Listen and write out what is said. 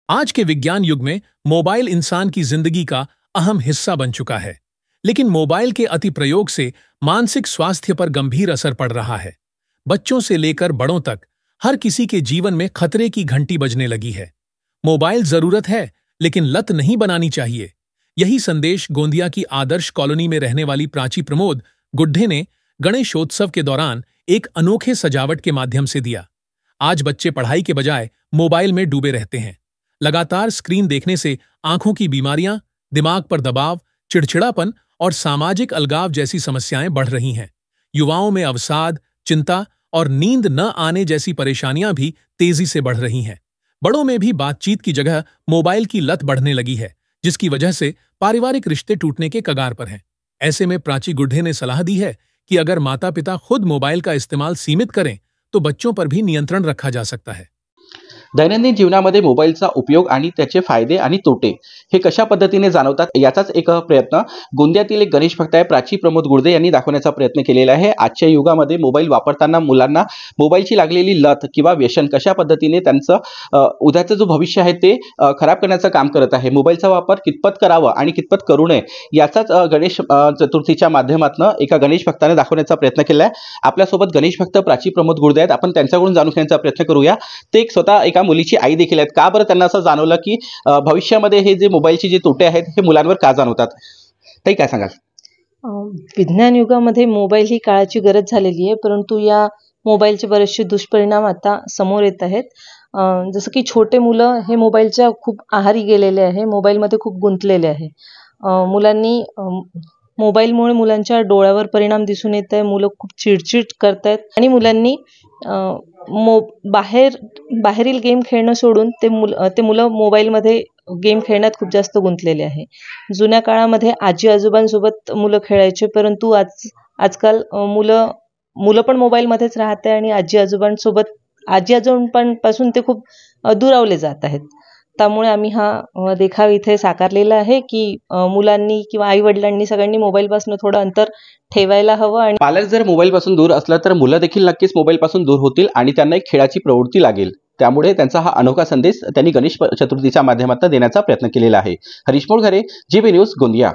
आज के विज्ञान युग में मोबाइल इंसान की जिंदगी का अहम हिस्सा बन चुका है, लेकिन मोबाइल के अति प्रयोग से मानसिक स्वास्थ्य पर गंभीर असर पड़ रहा है। बच्चों से लेकर बड़ों तक हर किसी के जीवन में खतरे की घंटी बजने लगी है। मोबाइल जरूरत है, लेकिन लत नहीं बनानी चाहिए। यही संदेश गोंदिया की आदर्श कॉलोनी में रहने वाली प्राची प्रमोद गुड्ढे ने गणेशोत्सव के दौरान एक अनोखे सजावट के माध्यम से दिया। आज बच्चे पढ़ाई के बजाय मोबाइल में डूबे रहते हैं। लगातार स्क्रीन देखने से आंखों की बीमारियां, दिमाग पर दबाव, चिड़चिड़ापन और सामाजिक अलगाव जैसी समस्याएं बढ़ रही हैं। युवाओं में अवसाद, चिंता और नींद न आने जैसी परेशानियां भी तेजी से बढ़ रही हैं। बड़ों में भी बातचीत की जगह मोबाइल की लत बढ़ने लगी है, जिसकी वजह से पारिवारिक रिश्ते टूटने के कगार पर हैं। ऐसे में प्राची गुड्ढे ने सलाह दी है कि अगर माता पिता खुद मोबाइल का इस्तेमाल सीमित करें तो बच्चों पर भी नियंत्रण रखा जा सकता है। दैनंदिन जीवनामध्ये मोबाईलचा उपयोग आणि त्याचे फायदे आणि तोटे हे कशा पद्धतीने जाणवतात याचाच एक प्रयत्न गोंदियातील एक गणेश भक्त आहे प्राची प्रमोद गुडदे यांनी दाखवण्याचा प्रयत्न केलेला आहे। आजच्या युगामध्ये मोबाईल वापरताना मुलांना मोबाईलची लागलेली लत किंवा व्यसन कशा पद्धतीने त्यांचं उद्याचं जो भविष्य आहे ते खराब करण्याचं काम करत आहे। मोबाईलचा वापर कितपत करावा आणि कितपत करू नये याचाच गणेश चतुर्थीच्या माध्यमातून एका गणेश भक्ताने दाखवण्याचा प्रयत्न केला आहे। आपल्यासोबत गणेश भक्त प्राची प्रमोद गुडदे आहेत। आपण त्यांच्याकडून जाणून घेण्याचा प्रयत्न करूया। ते एक स्वतः एका मुलीची आई देखील आहेत। का बरं त्यांना असं जाणवलं की भविष्यामध्ये हे जे मोबाईलचे जे तोटे आहेत हे मुलांवर का जाणवतात? ताई काय सांगाल? विज्ञान युगामध्ये मोबाईल ही काळाची गरज झालेली आहे, परंतु या मोबाईलचे बरेचसे दुष्परिणाम आता समोर येत आहेत। जसं की छोटे मुलं हे मोबाईलच्या खूप आहारी गेलेले आहे, मोबाईलमध्ये खूप गुंतलेले आहे। मुलांनी मोबाईलमुळे मुलांच्या डोळ्यावर परिणाम दिसून येत आहे। मुलं खूप चिडचिड करतायत आणि मुलांनी बाहेरील गेम खेळणं सोडून ते मुलं मोबाईलमध्ये गेम खेळण्यात खूप जास्त गुंतलेले आहे। जुन्या काळामध्ये आजी आजोबांसोबत मुलं खेळायचे, परंतु आजकाल मुलं पण मोबाईलमध्येच राहते आणि आजी आजोबांपासून ते खूप दुरावले जात आहेत। त्यामुळे आम्ही हा देखाव इथे साकारलेला आहे की मुलांनी किंवा आई वडिलांनी सगळ्यांनी मोबाईलपासून थोडं अंतर ठेवायला हवं। आणि पालक जर मोबाईलपासून दूर असला तर मुलं देखील नक्कीच मोबाईलपासून दूर होतील आणि त्यांना एक खेळाची प्रवृत्ती लागेल। त्यामुळे त्यांचा हा अनोखा संदेश त्यांनी गणेश चतुर्थीच्या माध्यमातून देण्याचा प्रयत्न केलेला आहे। Harish Molghare, GB news, Gondia.